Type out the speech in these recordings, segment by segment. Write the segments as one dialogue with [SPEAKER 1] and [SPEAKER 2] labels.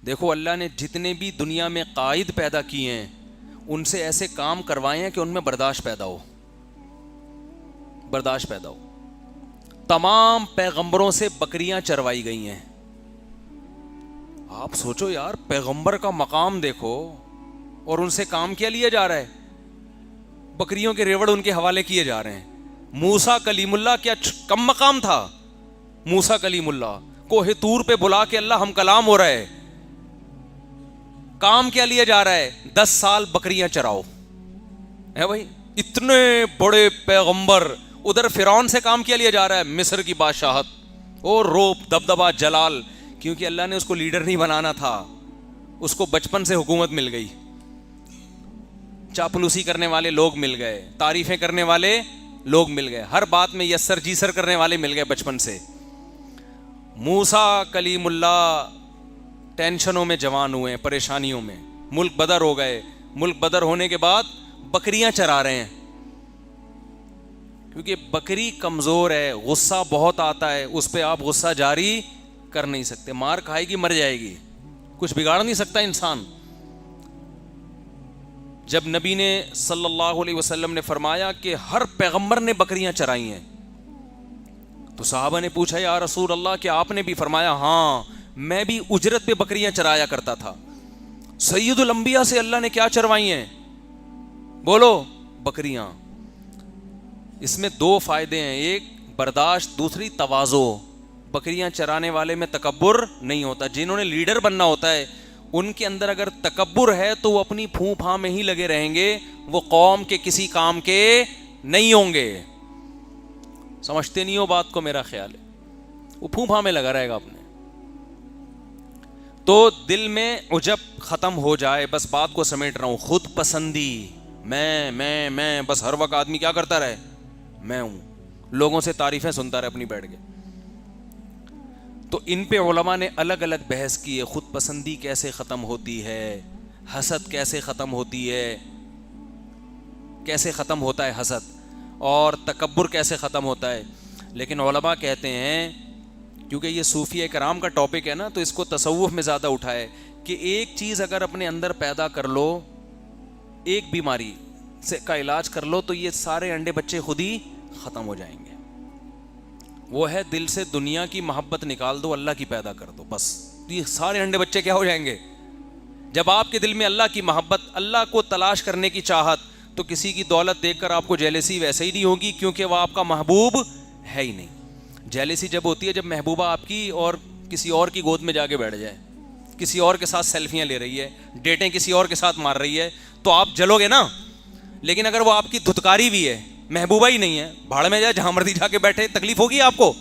[SPEAKER 1] دیکھو اللہ نے جتنے بھی دنیا میں قائد پیدا کیے ہیں ان سے ایسے کام کروائے ہیں کہ ان میں برداشت پیدا ہو. تمام پیغمبروں سے بکریاں چروائی گئی ہیں. آپ سوچو یار, پیغمبر کا مقام دیکھو اور ان سے کام کیا لیا جا رہا ہے, بکریوں کے ریوڑ ان کے حوالے کیے جا رہے ہیں. موسیٰ کلیم اللہ کیا کم مقام تھا. موسیٰ کلیم اللہ کوہ طور پہ بلا کے اللہ ہم کلام ہو رہا ہے, کام کیا لیا جا رہا ہے, 10 سال بکریاں چراؤ. ہے بھائی, اتنے بڑے پیغمبر, ادھر فرعون سے کام کیا لیا جا رہا ہے, مصر کی بادشاہت اور روب دبدبہ جلال, کیونکہ اللہ نے اس کو لیڈر نہیں بنانا تھا, اس کو بچپن سے حکومت مل گئی. چاپلوسی کرنے والے لوگ مل گئے, تعریفیں کرنے والے لوگ مل گئے, ہر بات میں یس سر جی سر کرنے والے مل گئے بچپن سے. موسیٰ کلیم اللہ ٹینشنوں میں جوان ہوئے ہیں, پریشانیوں میں, ملک بدر ہو گئے. ملک بدر ہونے کے بعد بکریاں چرا رہے ہیں, کیونکہ بکری کمزور ہے, غصہ بہت آتا ہے, اس پہ آپ غصہ جاری کر نہیں سکتے, مار کھائے گی مر جائے گی, کچھ بگاڑ نہیں سکتا انسان. جب نبی نے صلی اللہ علیہ وسلم نے فرمایا کہ ہر پیغمبر نے بکریاں چرائی ہیں, تو صحابہ نے پوچھا یا رسول اللہ کیا آپ نے بھی؟ فرمایا ہاں, میں بھی اجرت پہ بکریاں چرایا کرتا تھا. سید الانبیاء سے اللہ نے کیا چروائی ہیں؟ بولو, بکریاں. اس میں 2 فائدے ہیں, ایک برداشت, دوسری تواضع. بکریاں چرانے والے میں تکبر نہیں ہوتا. جنہوں نے لیڈر بننا ہوتا ہے ان کے اندر اگر تکبر ہے تو وہ اپنی پھوں پھاں میں ہی لگے رہیں گے, وہ قوم کے کسی کام کے نہیں ہوں گے. سمجھتے نہیں ہو بات کو, میرا خیال ہے وہ پھوں پھاں میں لگا رہے گا اپنے. تو دل میں عجب ختم ہو جائے, بس بات کو سمیٹ رہا ہوں, خود پسندی, میں بس ہر وقت آدمی کیا کرتا رہے, میں ہوں, لوگوں سے تعریفیں سنتا رہے اپنی بیٹھ کے. تو ان پہ علماء نے الگ الگ بحث کی ہے, خود پسندی کیسے ختم ہوتی ہے, حسد کیسے ختم ہوتی ہے, کیسے ختم ہوتا ہے حسد, اور تکبر کیسے ختم ہوتا ہے. لیکن علماء کہتے ہیں, کیونکہ یہ صوفیہ کرام کا ٹاپک ہے نا, تو اس کو تصوف میں زیادہ اٹھائے کہ ایک چیز اگر اپنے اندر پیدا کر لو, ایک بیماری سے کا علاج کر لو, تو یہ سارے انڈے بچے خود ہی ختم ہو جائیں گے. وہ ہے دل سے دنیا کی محبت نکال دو, اللہ کی پیدا کر دو, بس یہ سارے انڈے بچے کیا ہو جائیں گے. جب آپ کے دل میں اللہ کی محبت, اللہ کو تلاش کرنے کی چاہت, تو کسی کی دولت دیکھ کر آپ کو جیلسی ویسے ہی نہیں ہوگی, کیونکہ وہ آپ کا محبوب ہے ہی نہیں. جیلسی جب ہوتی ہے جب محبوبہ آپ کی اور کسی اور کی گود میں جا کے بیٹھ جائے, کسی اور کے ساتھ سیلفیاں لے رہی ہے, ڈیٹیں کسی اور کے ساتھ مار رہی ہے, تو آپ جلو گے نا. لیکن اگر وہ آپ کی دھتکاری بھی ہے, محبوبہ ہی نہیں ہے, بھاڑ میں جائے جہاں مرضی جا کے بیٹھے, تکلیف ہوگی آپ کو.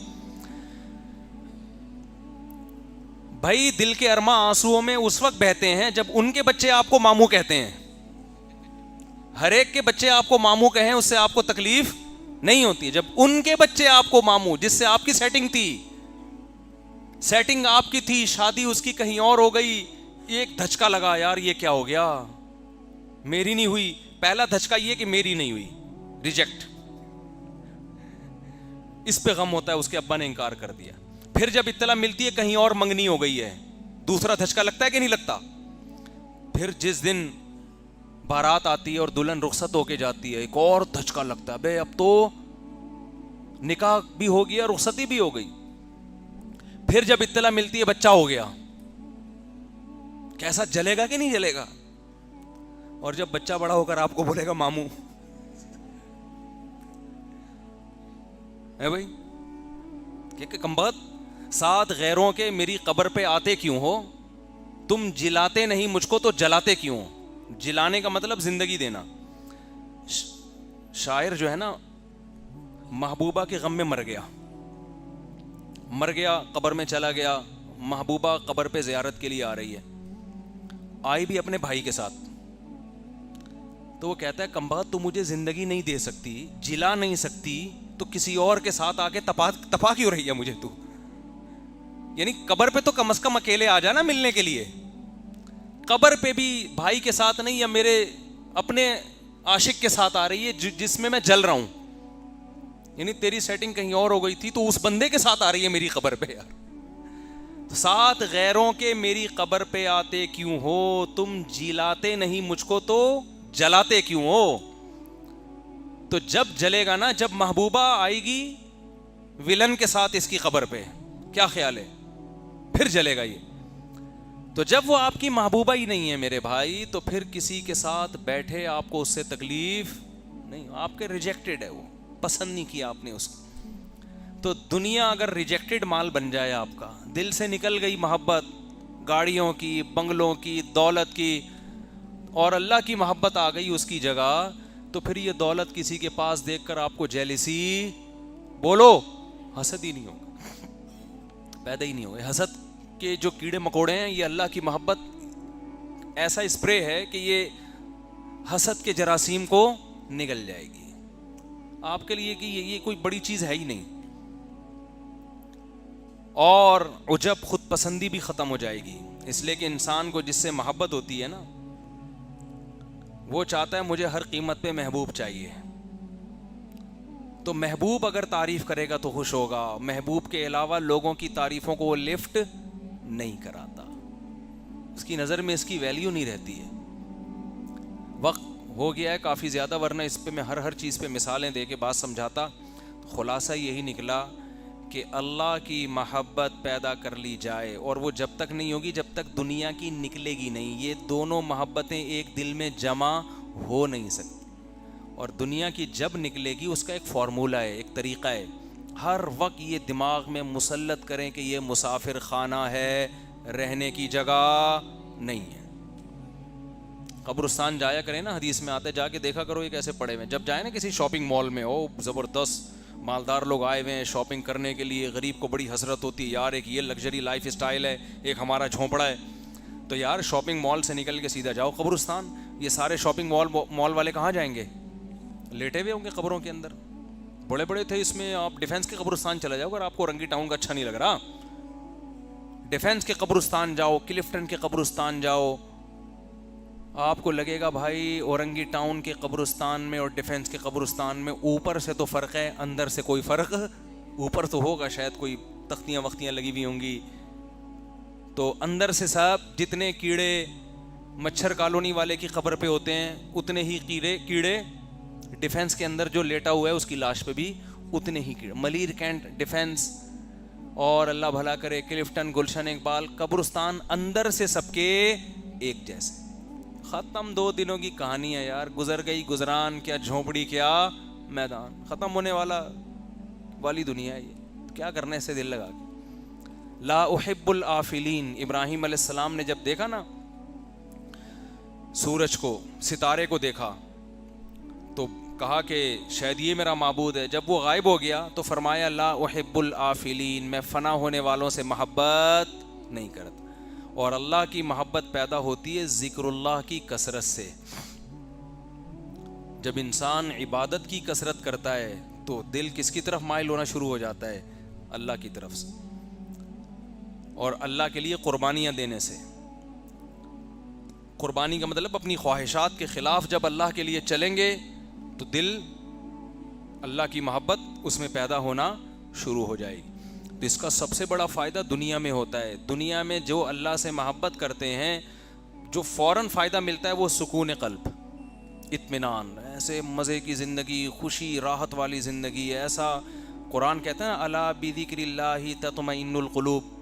[SPEAKER 1] بھائی دل کے ارماں آنسوؤں میں اس وقت بہتے ہیں جب ان کے بچے آپ کو ماموں کہتے ہیں. ہر ایک کے بچے آپ کو ماموں کہیں اس سے آپ کو تکلیف نہیں ہوتی. جب ان کے بچے آپ کو ماموں, جس سے آپ کی سیٹنگ تھی, سیٹنگ آپ کی تھی, شادی اس کی کہیں اور ہو گئی, ایک دھچکا لگا, یار یہ کیا ہو گیا, میری نہیں ہوئی. پہلا دھچکا یہ کہ میری نہیں ہوئی, ریجیکٹ, اس پہ غم ہوتا ہے, اس کے ابا نے انکار کر دیا. پھر جب اطلاع ملتی ہے کہیں اور منگنی ہو گئی ہے, دوسرا دھچکا لگتا ہے کہ نہیں لگتا. پھر جس دن بارات آتی ہے اور دلہن رخصت ہو کے جاتی ہے, ایک اور دھچکا لگتا ہے, بے اب تو نکاح بھی ہو گیا, رخصتی بھی ہو گئی. پھر جب اطلاع ملتی ہے بچہ ہو گیا, کیسا جلے گا کہ نہیں جلے گا. اور جب بچہ بڑا ہو کر آپ کو بولے گا ماموں, ہے بھائی کہ کمبخت, ساتھ غیروں کے میری قبر پہ آتے کیوں ہو, تم جلاتے نہیں مجھ کو تو جلاتے کیوں. جلانے کا مطلب زندگی دینا. شاعر جو ہے نا, محبوبہ کے غم میں مر گیا, قبر میں چلا گیا, محبوبہ قبر پہ زیارت کے لیے آ رہی ہے, آئی بھی اپنے بھائی کے ساتھ. تو وہ کہتا ہے کمبخت تو مجھے زندگی نہیں دے سکتی, جلا نہیں سکتی, تو کسی اور کے ساتھ آ کے تپا کیوں رہی ہے مجھے تو. یعنی قبر پہ تو کم از کم اکیلے آ جانا ملنے کے لیے, قبر پہ بھی بھائی کے ساتھ نہیں, یا میرے اپنے عاشق کے ساتھ آ رہی ہے جس میں جل رہا ہوں. یعنی تیری سیٹنگ کہیں اور ہو گئی تھی, تو اس بندے کے ساتھ آ رہی ہے میری قبر پہ یار. ساتھ غیروں کے میری قبر پہ آتے کیوں ہو، تم جلاتے نہیں مجھ کو تو جلاتے کیوں ہو؟ تو جب جلے گا نا، جب محبوبہ آئے گی ولن کے ساتھ اس کی قبر پہ، کیا خیال ہے؟ پھر جلے گا یہ۔ تو جب وہ آپ کی محبوبہ ہی نہیں ہے میرے بھائی، تو پھر کسی کے ساتھ بیٹھے آپ کو اس سے تکلیف نہیں، آپ کے ریجیکٹڈ ہے، وہ پسند نہیں کیا آپ نے اس کو۔ تو دنیا اگر ریجیکٹڈ مال بن جائے آپ کا، دل سے نکل گئی محبت گاڑیوں کی، بنگلوں کی، دولت کی، اور اللہ کی محبت آ گئی اس کی جگہ، تو پھر یہ دولت کسی کے پاس دیکھ کر آپ کو جیلسی، بولو، حسد ہی نہیں ہوگا، پیدا ہی نہیں ہوگا۔ حسد کے جو کیڑے مکوڑے ہیں، یہ اللہ کی محبت ایسا اسپرے ہے کہ یہ حسد کے جراثیم کو نگل جائے گی آپ کے لیے، کہ یہ کوئی بڑی چیز ہے ہی نہیں۔ اور عجب، خود پسندی بھی ختم ہو جائے گی، اس لیے کہ انسان کو جس سے محبت ہوتی ہے نا، وہ چاہتا ہے مجھے ہر قیمت پہ محبوب چاہیے۔ تو محبوب اگر تعریف کرے گا تو خوش ہوگا، محبوب کے علاوہ لوگوں کی تعریفوں کو وہ لفٹ نہیں کراتا، اس کی نظر میں اس کی ویلیو نہیں رہتی ہے۔ وقت ہو گیا ہے کافی زیادہ، ورنہ اس پہ میں ہر چیز پہ مثالیں دے کے بات سمجھاتا۔ خلاصہ یہی نکلا کہ اللہ کی محبت پیدا کر لی جائے، اور وہ جب تک نہیں ہوگی جب تک دنیا کی نکلے گی نہیں۔ یہ دونوں محبتیں ایک دل میں جمع ہو نہیں سکتی، اور دنیا کی جب نکلے گی اس کا ایک فارمولہ ہے، ایک طریقہ ہے۔ ہر وقت یہ دماغ میں مسلط کریں کہ یہ مسافر خانہ ہے، رہنے کی جگہ نہیں ہے۔ قبرستان جایا کریں نا، حدیث میں آتا ہے، جا کے دیکھا کرو یہ کیسے پڑے ہوئے ہیں۔ جب جائیں نا کسی شاپنگ مال میں، او زبردست مالدار لوگ آئے ہوئے ہیں شاپنگ کرنے کے لیے، غریب کو بڑی حسرت ہوتی ہے، یار ایک یہ لگژری لائف اسٹائل ہے، ایک ہمارا جھونپڑا ہے۔ تو یار شاپنگ مال سے نکل کے سیدھا جاؤ قبرستان۔ یہ سارے شاپنگ مال والے کہاں جائیں گے؟ لیٹے ہوئے ہوں گے قبروں کے اندر، بڑے بڑے تھے۔ اس میں آپ ڈیفینس کے قبرستان چلا جاؤ، اگر آپ کو اورنگی ٹاؤن کا اچھا نہیں لگ رہا، ڈیفینس کے قبرستان جاؤ، کلفٹن کے قبرستان جاؤ، آپ کو لگے گا بھائی اورنگی ٹاؤن کے قبرستان میں اور ڈیفینس کے قبرستان میں اوپر سے تو فرق ہے، اندر سے کوئی فرق، اوپر تو ہوگا شاید کوئی تختیاں وختیاں لگی ہوئی ہوں گی، تو اندر سے سب جتنے کیڑے مچھر کالونی والے کی قبر پہ ہوتے ہیں، اتنے ہی کیڑے ڈیفینس کے اندر جو لیٹا ہوا ہے اس کی لاش پہ بھی اتنے ہی کیڑے۔ ملیر کینٹ ڈیفینس اور اللہ بھلا کرے کلفٹن، گلشن اقبال، قبرستان اندر سے سب کے ایک جیسے۔ ختم، 2 دنوں کی کہانی ہے یار، گزر گئی گزران، کیا جھونپڑی کیا میدان، ختم ہونے والی دنیا ہے یہ، کیا کرنا ہے اسے دل لگا کے۔ لا احب الآفلین، ابراہیم علیہ السلام نے جب دیکھا نا سورج کو، ستارے کو دیکھا، تو کہا کہ شاید یہ میرا معبود ہے۔ جب وہ غائب ہو گیا تو فرمایا لا احب الآفلین، میں فنا ہونے والوں سے محبت نہیں کرتا۔ اور اللہ کی محبت پیدا ہوتی ہے ذکر اللہ کی کثرت سے۔ جب انسان عبادت کی کثرت کرتا ہے تو دل کس کی طرف مائل ہونا شروع ہو جاتا ہے؟ اللہ کی طرف سے، اور اللہ کے لیے قربانیاں دینے سے۔ قربانی کا مطلب اپنی خواہشات کے خلاف جب اللہ کے لیے چلیں گے تو دل، اللہ کی محبت اس میں پیدا ہونا شروع ہو جائے گی۔ تو اس کا سب سے بڑا فائدہ دنیا میں ہوتا ہے۔ دنیا میں جو اللہ سے محبت کرتے ہیں، جو فوراً فائدہ ملتا ہے وہ سکون قلب، اطمینان، ایسے مزے کی زندگی، خوشی راحت والی زندگی، ایسا قرآن کہتا ہے نا الا بذکر اللہ تطمئن القلوب۔